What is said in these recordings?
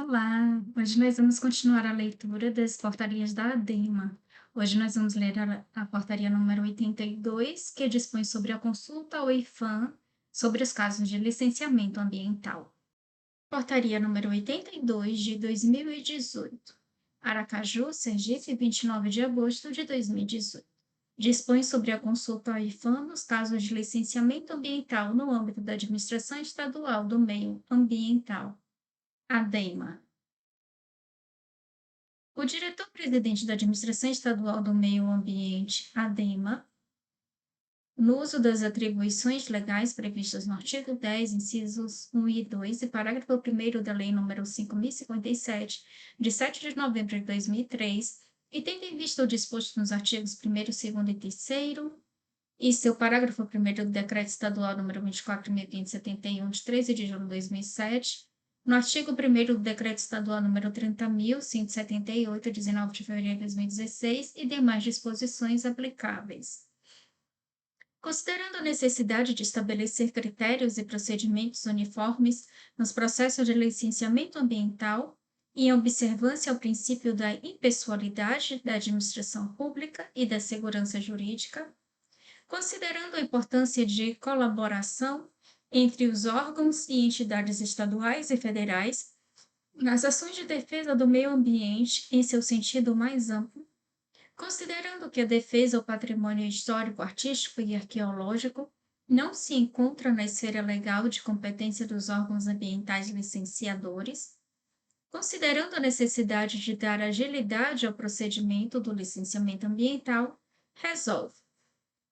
Olá! Hoje nós vamos continuar a leitura das portarias da ADEMA. Hoje nós vamos ler a portaria número 82, que dispõe sobre a consulta ao IFAM sobre os casos de licenciamento ambiental. Portaria número 82 de 2018. Aracaju, Sergipe, 29 de agosto de 2018. Dispõe sobre a consulta ao IFAM nos casos de licenciamento ambiental no âmbito da Administração Estadual do Meio Ambiental. ADEMA. O diretor-presidente da Administração Estadual do Meio Ambiente, ADEMA, no uso das atribuições legais previstas no artigo 10, incisos 1 e 2 e parágrafo 1º da Lei nº 5.057, de 7 de novembro de 2003, e tendo em vista o disposto nos artigos 1º, 2º e 3º, e seu parágrafo 1º do Decreto Estadual nº 24.571, de 13 de julho de 2007, no artigo 1º do Decreto Estadual nº 30.178, de 19 de fevereiro de 2016, e demais disposições aplicáveis. Considerando a necessidade de estabelecer critérios e procedimentos uniformes nos processos de licenciamento ambiental e em observância ao princípio da impessoalidade da administração pública e da segurança jurídica, considerando a importância de colaboração entre os órgãos e entidades estaduais e federais nas ações de defesa do meio ambiente em seu sentido mais amplo, considerando que a defesa ao patrimônio histórico, artístico e arqueológico não se encontra na esfera legal de competência dos órgãos ambientais licenciadores, considerando a necessidade de dar agilidade ao procedimento do licenciamento ambiental, resolve.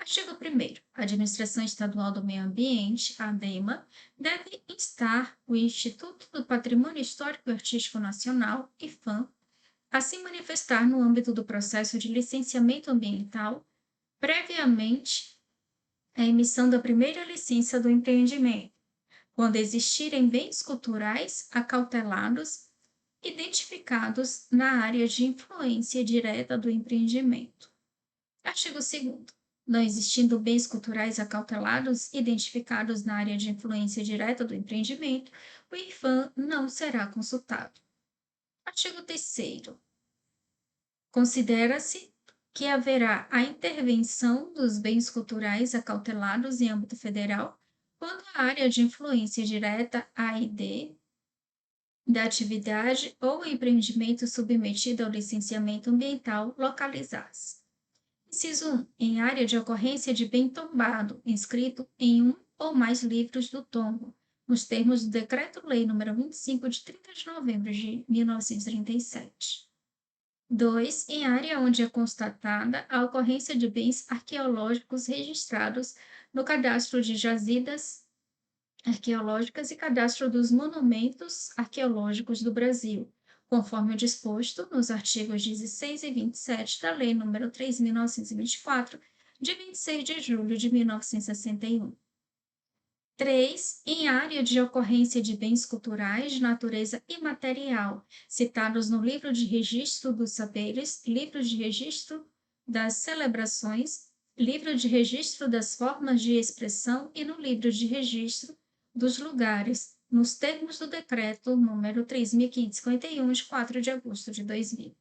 Artigo 1º. A Administração Estadual do Meio Ambiente, ADEMA, deve instar o Instituto do Patrimônio Histórico e Artístico Nacional, IFAM, a se manifestar no âmbito do processo de licenciamento ambiental, previamente à emissão da primeira licença do empreendimento, quando existirem bens culturais acautelados identificados na área de influência direta do empreendimento. Artigo 2º. Não existindo bens culturais acautelados identificados na área de influência direta do empreendimento, o IFAM não será consultado. Artigo 3º. Considera-se que haverá a intervenção dos bens culturais acautelados em âmbito federal quando a área de influência direta A e D da atividade ou empreendimento submetido ao licenciamento ambiental localizar-se. Inciso 1. Em área de ocorrência de bem tombado, inscrito em um ou mais livros do tombo, nos termos do Decreto-Lei nº 25, de 30 de novembro de 1937. 2. Em área onde é constatada a ocorrência de bens arqueológicos registrados no Cadastro de Jazidas Arqueológicas e Cadastro dos Monumentos Arqueológicos do Brasil, conforme o disposto nos artigos 16 e 27 da Lei nº 3.924, de 26 de julho de 1961. 3. Em área de ocorrência de bens culturais de natureza imaterial, citados no Livro de Registro dos Saberes, Livro de Registro das Celebrações, Livro de Registro das Formas de Expressão e no Livro de Registro dos Lugares, nos termos do Decreto nº 3.551, de 4 de agosto de 2000.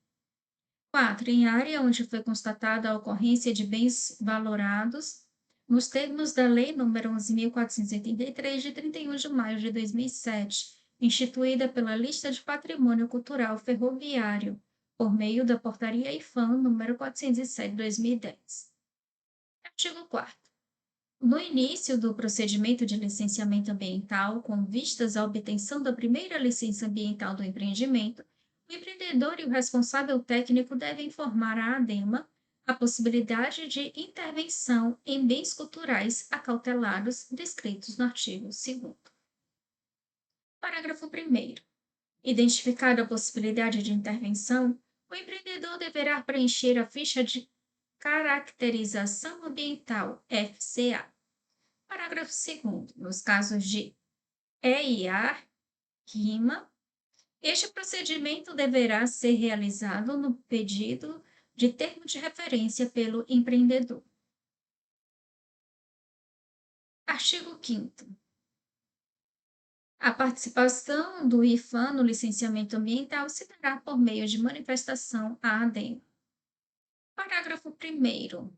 4. Em área onde foi constatada a ocorrência de bens valorados, nos termos da Lei nº 11.483, de 31 de maio de 2007, instituída pela Lista de Patrimônio Cultural Ferroviário, por meio da Portaria IFAM nº 407, de 2010. Artigo 4º. No início do procedimento de licenciamento ambiental, com vistas à obtenção da primeira licença ambiental do empreendimento, o empreendedor e o responsável técnico devem informar à ADEMA a possibilidade de intervenção em bens culturais acautelados descritos no artigo 2º. Parágrafo 1º. Identificada a possibilidade de intervenção, o empreendedor deverá preencher a ficha de caracterização ambiental, FCA. Parágrafo 2º. Nos casos de EIA, RIMA, este procedimento deverá ser realizado no pedido de termo de referência pelo empreendedor. Artigo 5º. A participação do IFAM no licenciamento ambiental se dará por meio de manifestação à ADEMA. Parágrafo 1º.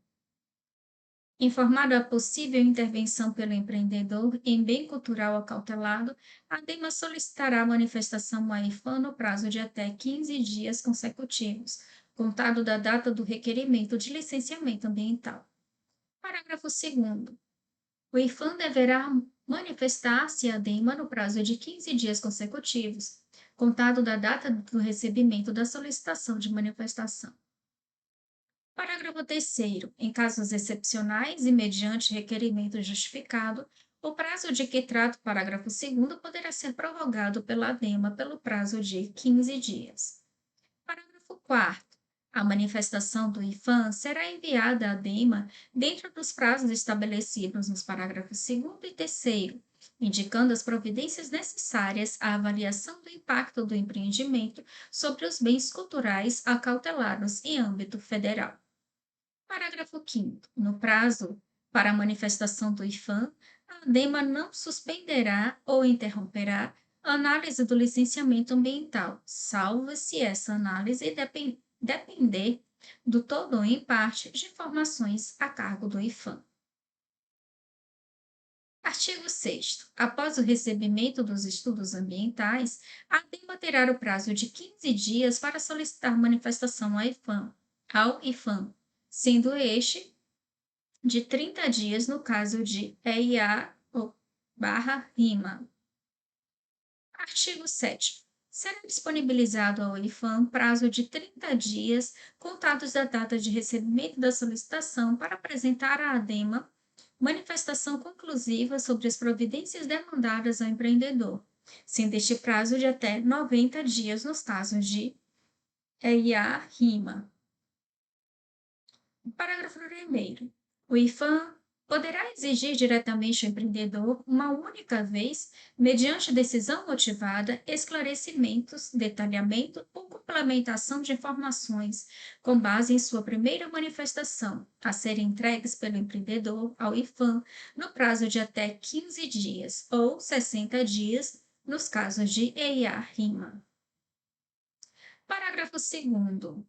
Informado a possível intervenção pelo empreendedor em bem cultural acautelado, a ADEMA solicitará a manifestação à IFAM no prazo de até 15 dias consecutivos, contado da data do requerimento de licenciamento ambiental. Parágrafo 2º. O IFAM deverá manifestar-se à ADEMA no prazo de 15 dias consecutivos, contado da data do recebimento da solicitação de manifestação. Parágrafo 3º. Em casos excepcionais e mediante requerimento justificado, o prazo de que trata o parágrafo 2º poderá ser prorrogado pela ADEMA pelo prazo de 15 dias. Parágrafo 4º. A manifestação do IFAM será enviada à ADEMA dentro dos prazos estabelecidos nos parágrafos 2º e 3º, indicando as providências necessárias à avaliação do impacto do empreendimento sobre os bens culturais acautelados em âmbito federal. Parágrafo 5º. No prazo para a manifestação do IFAM, a ADEMA não suspenderá ou interromperá a análise do licenciamento ambiental, salvo se essa análise depender do todo ou em parte de informações a cargo do IFAM. Artigo 6º. Após o recebimento dos estudos ambientais, a ADEMA terá o prazo de 15 dias para solicitar manifestação ao IFAM, sendo este de 30 dias no caso de EIA/RIMA. Artigo 7º. Será disponibilizado ao IFAM prazo de 30 dias contados da data de recebimento da solicitação para apresentar à ADEMA manifestação conclusiva sobre as providências demandadas ao empreendedor, sendo este prazo de até 90 dias nos casos de EIA/RIMA. Parágrafo 1º. O IFAM poderá exigir diretamente ao empreendedor, uma única vez, mediante decisão motivada, esclarecimentos, detalhamento ou complementação de informações, com base em sua primeira manifestação, a serem entregues pelo empreendedor ao IFAM no prazo de até 15 dias ou 60 dias, nos casos de EIA/RIMA. Parágrafo 2º.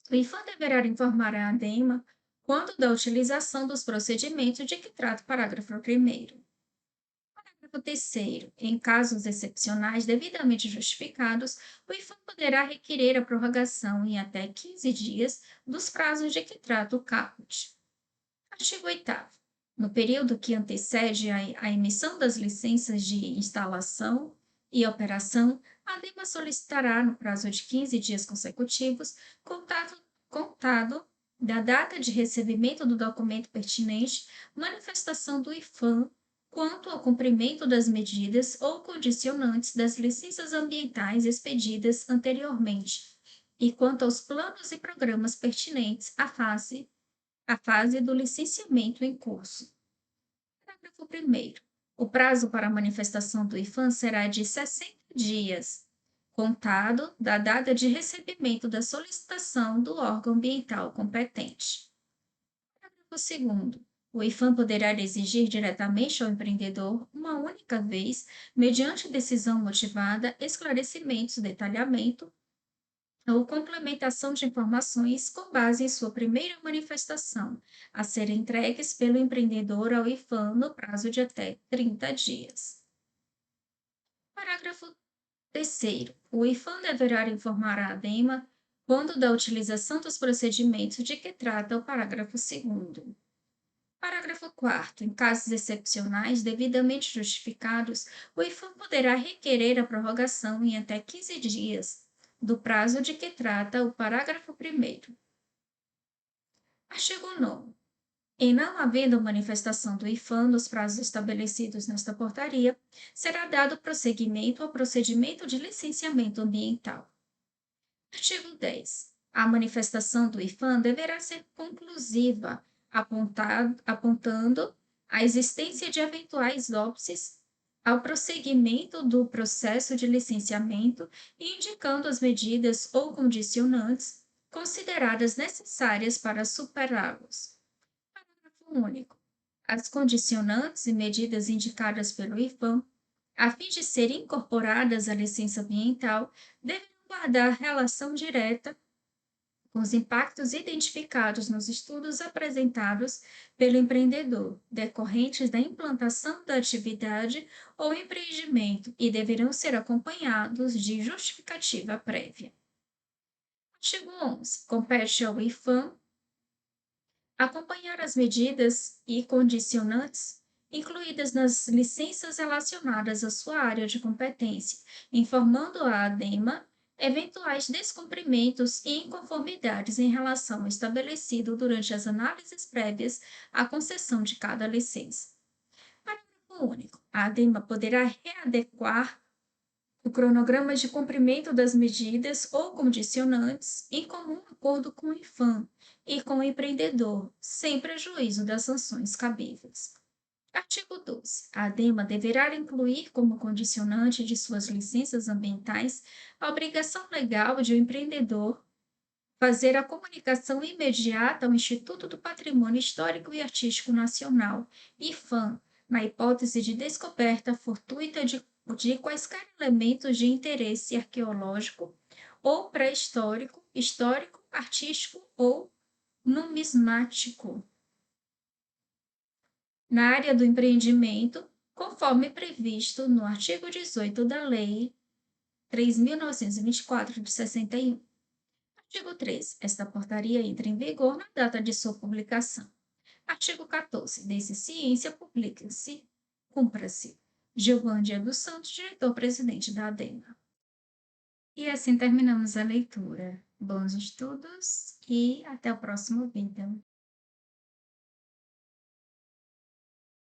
O IFAM deverá informar a ADEMA quando da utilização dos procedimentos de que trata o parágrafo 1º. Parágrafo 3º. Em casos excepcionais devidamente justificados, o IFAM poderá requerer a prorrogação em até 15 dias dos prazos de que trata o caput. Artigo 8º. No período que antecede a emissão das licenças de instalação e operação, a ADEMA solicitará, no prazo de 15 dias consecutivos, contado da data de recebimento do documento pertinente, manifestação do IFAM quanto ao cumprimento das medidas ou condicionantes das licenças ambientais expedidas anteriormente e quanto aos planos e programas pertinentes à fase do licenciamento em curso. Parágrafo 1º. O prazo para a manifestação do IFAM será de 60 dias, contado da data de recebimento da solicitação do órgão ambiental competente. Parágrafo 2º. O IFAM poderá exigir diretamente ao empreendedor, uma única vez, mediante decisão motivada, esclarecimentos, detalhamento ou complementação de informações com base em sua primeira manifestação, a serem entregues pelo empreendedor ao IFAM no prazo de até 30 dias. Parágrafo 3º. O IFAM deverá informar a ADEMA quando da utilização dos procedimentos de que trata o parágrafo 2º. Parágrafo 4º. Em casos excepcionais devidamente justificados, o IFAM poderá requerer a prorrogação em até 15 dias do prazo de que trata o parágrafo 1º. Artigo 9º. Em não havendo manifestação do IFAM nos prazos estabelecidos nesta portaria, será dado prosseguimento ao procedimento de licenciamento ambiental. Artigo 10º. A manifestação do IFAM deverá ser conclusiva, apontando a existência de eventuais óbices ao prosseguimento do processo de licenciamento e indicando as medidas ou condicionantes consideradas necessárias para superá-los. Parágrafo único. As condicionantes e medidas indicadas pelo IFAM A fim de serem incorporadas à licença ambiental, devem guardar relação direta com os impactos identificados nos estudos apresentados pelo empreendedor, decorrentes da implantação da atividade ou empreendimento, e deverão ser acompanhados de justificativa prévia. Artigo 11. Compete ao IFAM acompanhar as medidas e condicionantes incluídas nas licenças relacionadas à sua área de competência, informando a ADEMA eventuais descumprimentos e inconformidades em relação ao estabelecido durante as análises prévias à concessão de cada licença. Parágrafo único. A ADEMA poderá readequar o cronograma de cumprimento das medidas ou condicionantes em comum acordo com o IFAM e com o empreendedor, sem prejuízo das sanções cabíveis. Artigo 12. A ADEMA deverá incluir como condicionante de suas licenças ambientais a obrigação legal de o empreendedor fazer a comunicação imediata ao Instituto do Patrimônio Histórico e Artístico Nacional, IFAM, na hipótese de descoberta fortuita de quaisquer elementos de interesse arqueológico ou pré-histórico, histórico, artístico ou numismático na área do empreendimento, conforme previsto no artigo 18 da Lei 3.924, de 61. Artigo 13. Esta portaria entra em vigor na data de sua publicação. Artigo 14. Desde ciência, publica-se, cumpra-se. Giovândia dos Santos, diretor-presidente da ADEMA. E assim terminamos a leitura. Bons estudos e até o próximo vídeo.